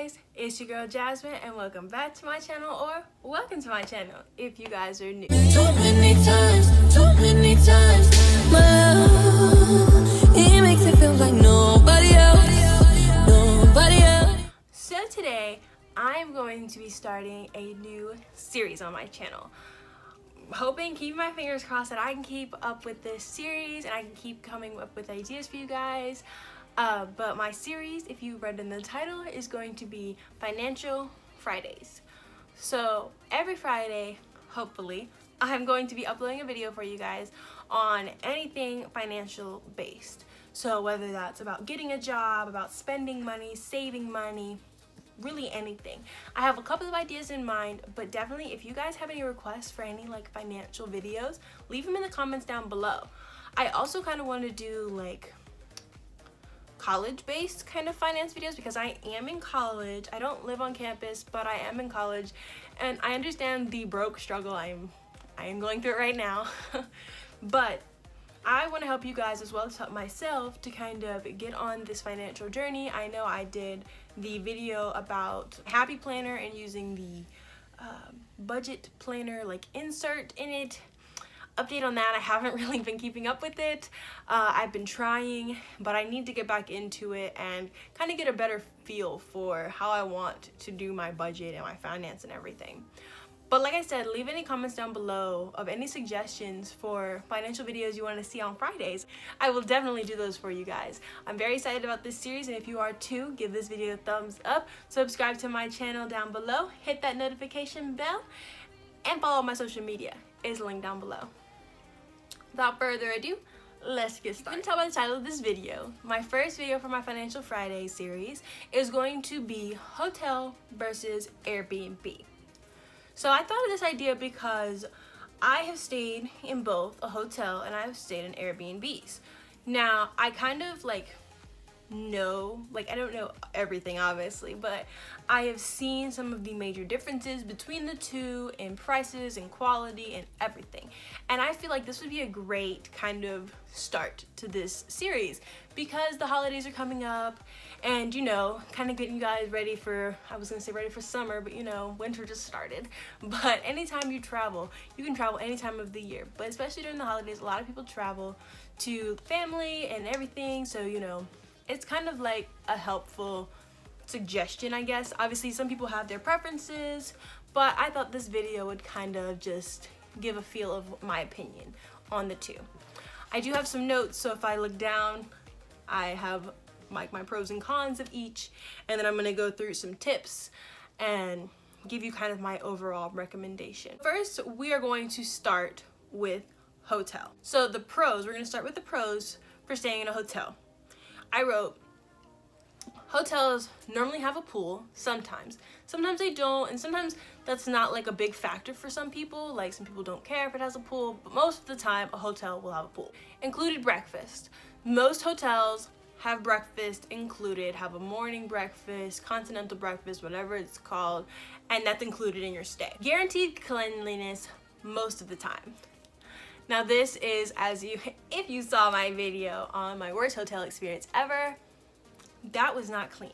guys, it's your girl Jasmine and welcome back to my channel, or welcome to my channel if you guys are new. Too many times, my love, it makes it feel like nobody else. So today, I'm going to be starting a new series on my channel. Hoping, keeping my fingers crossed that I can keep up with this series and I can keep coming up with ideas for you guys. But my series, if you read in the title, is going to be Financial Fridays. So every Friday, hopefully, I'm going to be uploading a video for you guys on anything financial based. So whether that's about getting a job, about spending money, saving money, really anything. I have a couple of ideas in mind, but definitely if you guys have any requests for any like financial videos, leave them in the comments down below. I also kind of want to do like college-based kind of finance videos because I am in college. I don't live on campus, but I am in college and I understand the broke struggle. I am going through it right now. But I want to help you guys as well as help myself to kind of get on this financial journey. I know I did the video about Happy Planner and using the budget planner like insert in it. Update on that, I haven't really been keeping up with it. I've been trying, but I need to get back into it and kind of get a better feel for how I want to do my budget and my finance and everything. But like I said, leave any comments down below of any suggestions for financial videos you want to see on Fridays. I will definitely do those for you guys. I'm very excited about this series, and if you are too, give this video a thumbs up, subscribe to my channel down below, hit that notification bell, and follow my social media. It's linked down below. Without further ado, let's get started. You can tell by the title of this video, my first video for my Financial Friday series is going to be hotel versus Airbnb. So I thought of this idea because I have stayed in both a hotel and I have stayed in Airbnbs. Now, I kind of know, I don't know everything obviously, but I have seen some of the major differences between the two in prices and quality and everything. And I feel like this would be a great kind of start to this series because the holidays are coming up and, you know, kind of getting you guys ready for, I was gonna say ready for summer, but you know, winter just started. But anytime you travel, you can travel any time of the year, but especially during the holidays, a lot of people travel to family and everything, so you know, it's kind of like a helpful suggestion, I guess. Obviously, some people have their preferences, but I thought this video would kind of just give a feel of my opinion on the two. I do have some notes, so if I look down, I have like my pros and cons of each, and then I'm gonna go through some tips and give you kind of my overall recommendation. First, we are going to start with hotel. So the pros, we're gonna start with the pros for staying in a hotel. I wrote, hotels normally have a pool, sometimes they don't, and sometimes that's not like a big factor for some people. Like some people don't care if it has a pool, but most of the time a hotel will have a pool. Included breakfast. Most hotels have breakfast included, have a morning breakfast, continental breakfast, whatever it's called, and that's included in your stay. Guaranteed cleanliness most of the time. Now this is, if you saw my video on my worst hotel experience ever, that was not clean.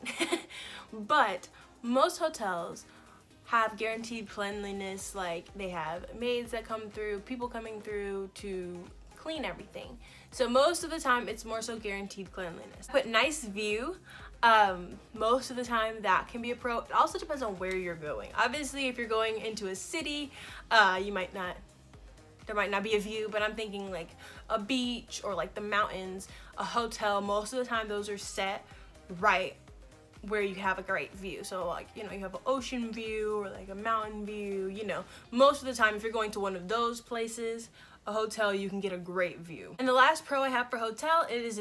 But most hotels have guaranteed cleanliness, like they have maids that come through, people coming through to clean everything. So most of the time it's more so guaranteed cleanliness. But nice view, most of the time that can be a pro. It also depends on where you're going. Obviously, if you're going into a city, there might not be a view, but I'm thinking like a beach or like the mountains, a hotel, most of the time those are set right where you have a great view. So like, you know, you have an ocean view or like a mountain view, you know, most of the time if you're going to one of those places, a hotel, you can get a great view. And the last pro I have for hotel is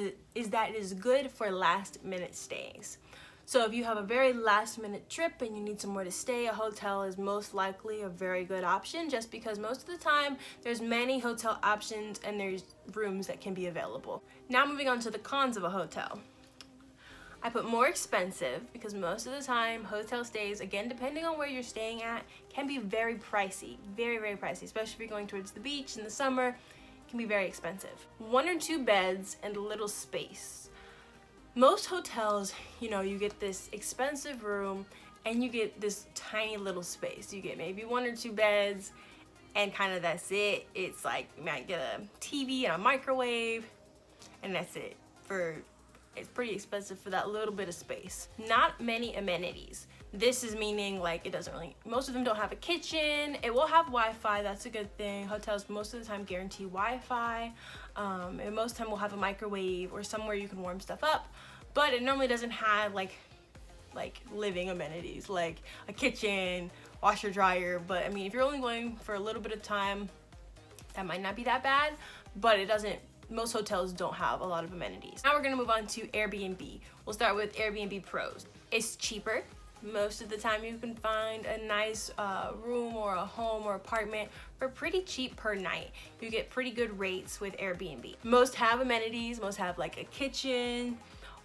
that it is good for last minute stays. So if you have a very last minute trip and you need somewhere to stay, a hotel is most likely a very good option just because most of the time there's many hotel options and there's rooms that can be available. Now moving on to the cons of a hotel. I put more expensive because most of the time hotel stays, again depending on where you're staying at, can be very pricey, very pricey, especially if you're going towards the beach in the summer. It can be very expensive. 1 or 2 beds and little space. Most hotels, you know, you get this expensive room and you get this tiny little space. You get maybe 1 or 2 beds and kind of that's it. It's like you might get a TV and a microwave and that's it. It's pretty expensive for that little bit of space. Not many amenities. This is meaning like it doesn't really, most of them don't have a kitchen. It will have Wi-Fi, that's a good thing. Hotels most of the time guarantee Wi-Fi. And most of the time will have a microwave or somewhere you can warm stuff up. But it normally doesn't have like living amenities like a kitchen, washer, dryer. But I mean, if you're only going for a little bit of time, that might not be that bad, but it doesn't, most hotels don't have a lot of amenities. Now we're gonna move on to Airbnb. We'll start with Airbnb pros. It's cheaper. Most of the time you can find a nice room or a home or apartment for pretty cheap per night. You get pretty good rates with Airbnb. Most have amenities, most have like a kitchen,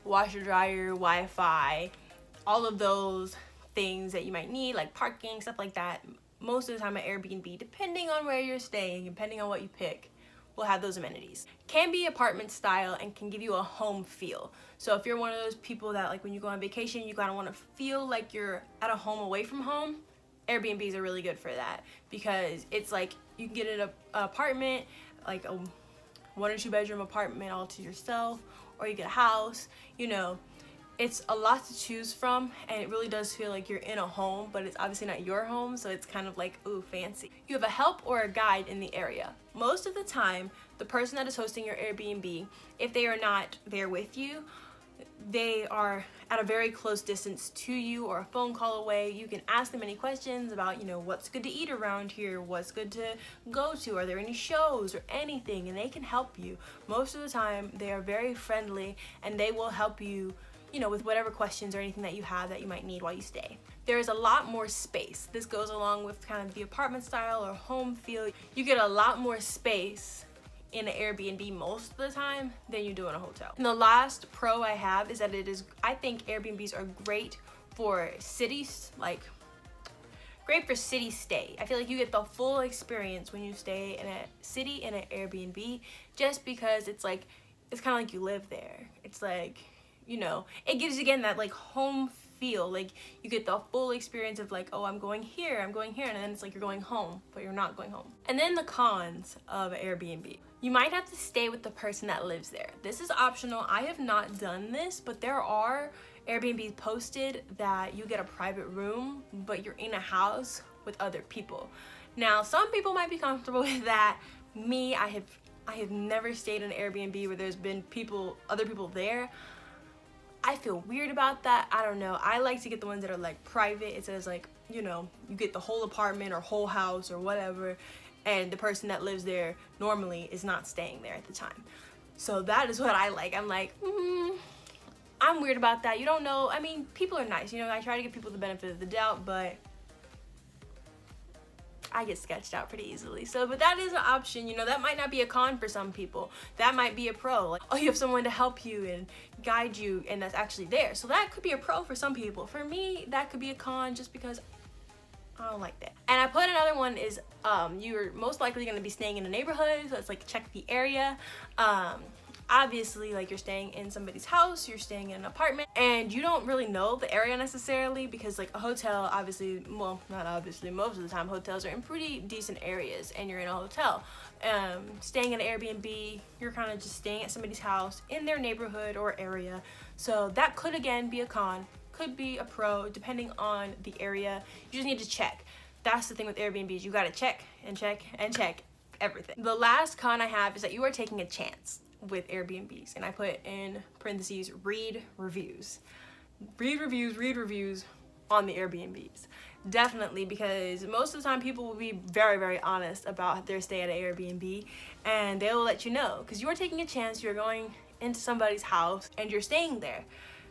washer, dryer, Wi-Fi, all of those things that you might need, like parking, stuff like that. Most of the time at Airbnb, depending on where you're staying, depending on what you pick, will have those amenities. Can be apartment style and can give you a home feel. So if you're one of those people that like when you go on vacation, you gotta wanna feel like you're at a home away from home, Airbnbs are really good for that because it's like you can get an apartment, like a 1 or 2 bedroom apartment all to yourself, or you get a house, you know. It's a lot to choose from and it really does feel like you're in a home, but it's obviously not your home, so it's kind of like, ooh, fancy. You have a help or a guide in the area. Most of the time, the person that is hosting your Airbnb, if they are not there with you, they are at a very close distance to you or a phone call away. You can ask them any questions about, you know, what's good to eat around here, what's good to go to, are there any shows or anything, and they can help you. Most of the time, they are very friendly and they will help you, you know, with whatever questions or anything that you have that you might need while you stay. There is a lot more space. This goes along with kind of the apartment style or home feel. You get a lot more space in an Airbnb most of the time than you do in a hotel. And the last pro I have is that I think Airbnbs are great for cities, like great for city stay. I feel like you get the full experience when you stay in a city in an Airbnb just because it's like, it's kind of like you live there. It's like, you know, it gives you again that like home feel, like you get the full experience of like, oh, I'm going here, and then it's like you're going home, but you're not going home. And then the cons of Airbnb. You might have to stay with the person that lives there. This is optional. I have not done this, but there are Airbnbs posted that you get a private room, but you're in a house with other people. Now, some people might be comfortable with that. Me, I have never stayed in an Airbnb where there's been other people there. I feel weird about that. I don't know. I like to get the ones that are like private. It says like, you know, you get the whole apartment or whole house or whatever, and the person that lives there normally is not staying there at the time. So that is what I like. I'm like, I'm weird about that. You don't know. I mean, people are nice. You know, I try to give people the benefit of the doubt, but I get sketched out pretty easily. So, but that is an option. You know, that might not be a con for some people. That might be a pro. Like, oh, you have someone to help you and guide you, and that's actually there. So that could be a pro for some people. For me, that could be a con just because I don't like that. And I put another one is you're most likely going to be staying in a neighborhood, so it's like check the area. Obviously, like you're staying in somebody's house, you're staying in an apartment, and you don't really know the area necessarily because like a hotel, obviously, well, not obviously, most of the time hotels are in pretty decent areas and you're in a hotel. Staying in an Airbnb, you're kind of just staying at somebody's house in their neighborhood or area. So that could again be a con, could be a pro, depending on the area. You just need to check. That's the thing with Airbnbs, you gotta check and check and check everything. The last con I have is that you are taking a chance with Airbnbs, and I put in parentheses, read reviews. Read reviews on the Airbnbs. Definitely, because most of the time people will be very, very honest about their stay at an Airbnb, and they will let you know, because you're taking a chance, you're going into somebody's house and you're staying there.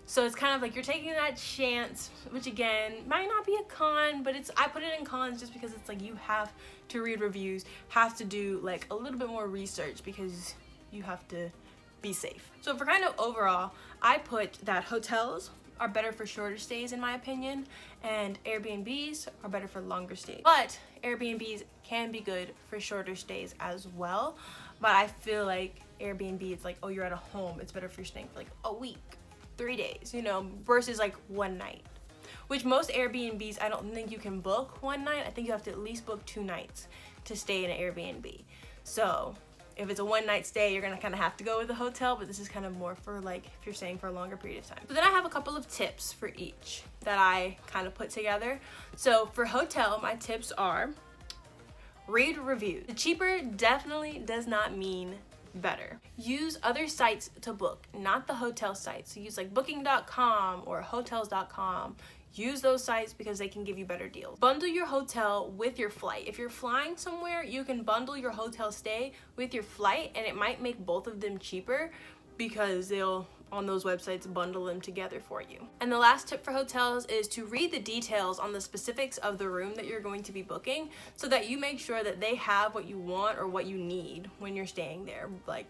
So it's kind of like you're taking that chance, which again, might not be a con, but I put it in cons just because it's like you have to read reviews, have to do like a little bit more research because you have to be safe. So for kind of overall, I put that hotels are better for shorter stays in my opinion, and Airbnbs are better for longer stays. But Airbnbs can be good for shorter stays as well. But I feel like Airbnb, it's like, oh, you're at a home, it's better for you staying for like a week 3 days, you know, versus like one night. Which most Airbnbs, I don't think you can book one night. I think you have to at least book 2 nights to stay in an Airbnb. So if it's a one night stay, you're gonna kind of have to go with a hotel, but this is kind of more for like if you're staying for a longer period of time. So then I have a couple of tips for each that I kind of put together. So for hotel, my tips are read reviews. The cheaper definitely does not mean better. Use other sites to book, not the hotel sites. So use like booking.com or hotels.com. Use those sites because they can give you better deals. Bundle your hotel with your flight. If you're flying somewhere, you can bundle your hotel stay with your flight, and it might make both of them cheaper because they'll, on those websites, bundle them together for you. And the last tip for hotels is to read the details on the specifics of the room that you're going to be booking so that you make sure that they have what you want or what you need when you're staying there, like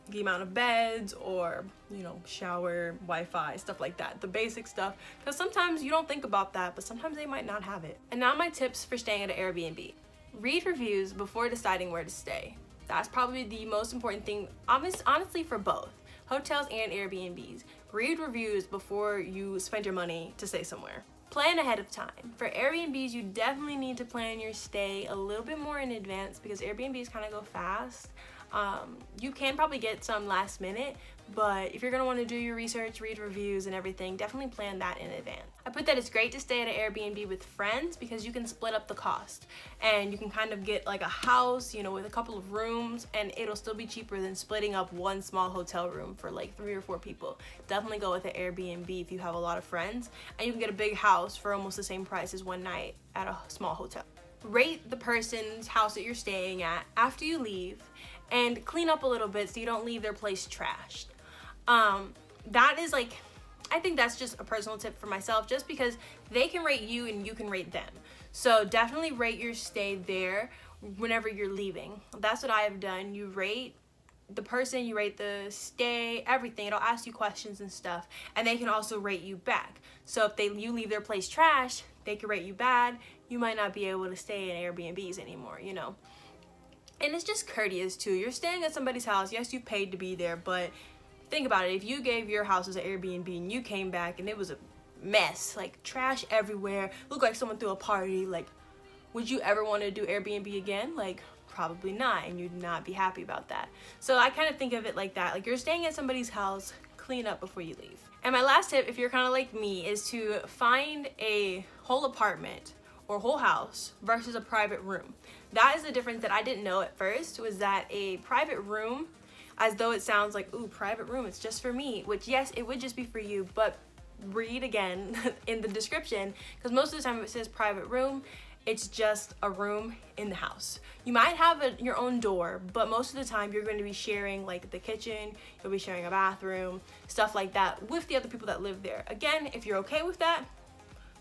the amount of beds or, you know, shower, Wi-Fi, stuff like that, the basic stuff, because sometimes you don't think about that, but sometimes they might not have it. And now my tips for staying at an Airbnb. Read reviews before deciding where to stay. That's probably the most important thing, honestly, for both hotels and Airbnbs. Read reviews before you spend your money to stay somewhere. Plan ahead of time. For Airbnbs, you definitely need to plan your stay a little bit more in advance because Airbnbs kind of go fast. You can probably get some last minute, but if you're gonna want to do your research, read reviews and everything, definitely plan that in advance. I put that it's great to stay at an Airbnb with friends because you can split up the cost and you can kind of get like a house, you know, with a couple of rooms, and it'll still be cheaper than splitting up one small hotel room for like 3 or 4 people. Definitely go with an Airbnb if you have a lot of friends, and you can get a big house for almost the same price as one night at a small hotel. Rate the person's house that you're staying at after you leave and clean up a little bit so you don't leave their place trashed. That is like, I think that's just a personal tip for myself, just because they can rate you and you can rate them. So definitely rate your stay there whenever you're leaving. That's what I have done. You rate the person, you rate the stay, everything. It'll ask you questions and stuff, and they can also rate you back. So if you leave their place trash, they can rate you bad. You might not be able to stay in Airbnbs anymore, you know. And it's just courteous too. You're staying at somebody's house. Yes, you paid to be there, but think about it. If you gave your house as an Airbnb and you came back and it was a mess, like trash everywhere, looked like someone threw a party, like, would you ever want to do Airbnb again? Like, probably not, and you'd not be happy about that. So I kind of think of it like that. Like, you're staying at somebody's house, clean up before you leave. And my last tip, if you're kind of like me, is to find a whole apartment or whole house versus a private room. That is the difference that I didn't know at first, was that a private room, as though it sounds like, ooh, private room, it's just for me, which yes, it would just be for you, but read again in the description, because most of the time if it says private room, it's just a room in the house. You might have your own door, but most of the time you're going to be sharing like the kitchen, you'll be sharing a bathroom, stuff like that with the other people that live there. Again, if you're okay with that,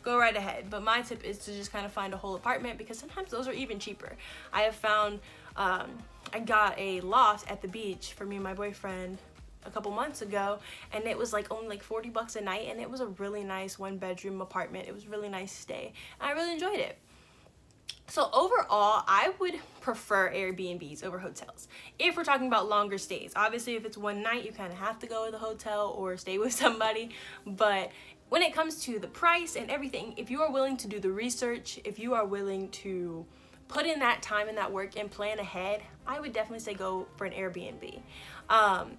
go right ahead. But my tip is to just kind of find a whole apartment, because sometimes those are even cheaper. I have found, I got a loft at the beach for me and my boyfriend a couple months ago, and it was like only like $40 a night, and it was a really nice 1-bedroom apartment. It was a really nice stay. I really enjoyed it. So overall, I would prefer Airbnbs over hotels if we're talking about longer stays. Obviously, if it's one night, you kind of have to go with a hotel or stay with somebody, but when it comes to the price and everything, if you are willing to do the research, if you are willing to put in that time and that work and plan ahead, I would definitely say go for an Airbnb.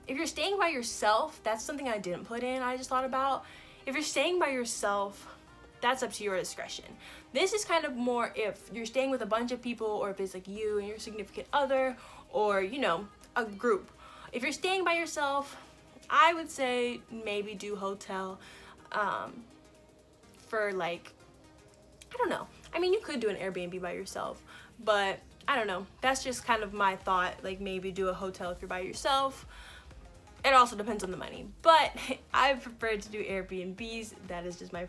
If you're staying by yourself, that's something I didn't put in, I just thought about. If you're staying by yourself, that's up to your discretion. This is kind of more if you're staying with a bunch of people, or if it's like you and your significant other, or, you know, a group. If you're staying by yourself, I would say maybe do hotel. For like, I don't know. I mean, you could do an Airbnb by yourself, but I don't know. That's just kind of my thought. Like, maybe do a hotel if you're by yourself. It also depends on the money, but I prefer to do Airbnbs. That is just my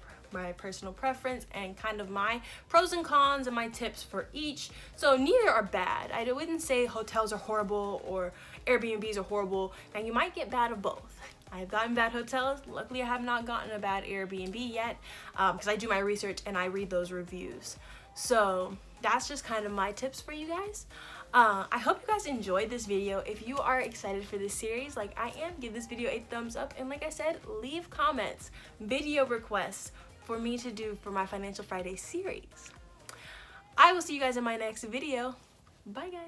personal preference and kind of my pros and cons and my tips for each. So neither are bad. I wouldn't say hotels are horrible or Airbnbs are horrible. Now, you might get bad of both. I've gotten bad hotels. Luckily, I have not gotten a bad Airbnb yet, because I do my research and I read those reviews. So that's just kind of my tips for you guys. I hope you guys enjoyed this video. If you are excited for this series like I am, give this video a thumbs up, and like I said, leave comments, video requests for me to do for my Financial Friday series. I will see you guys in my next video. Bye guys.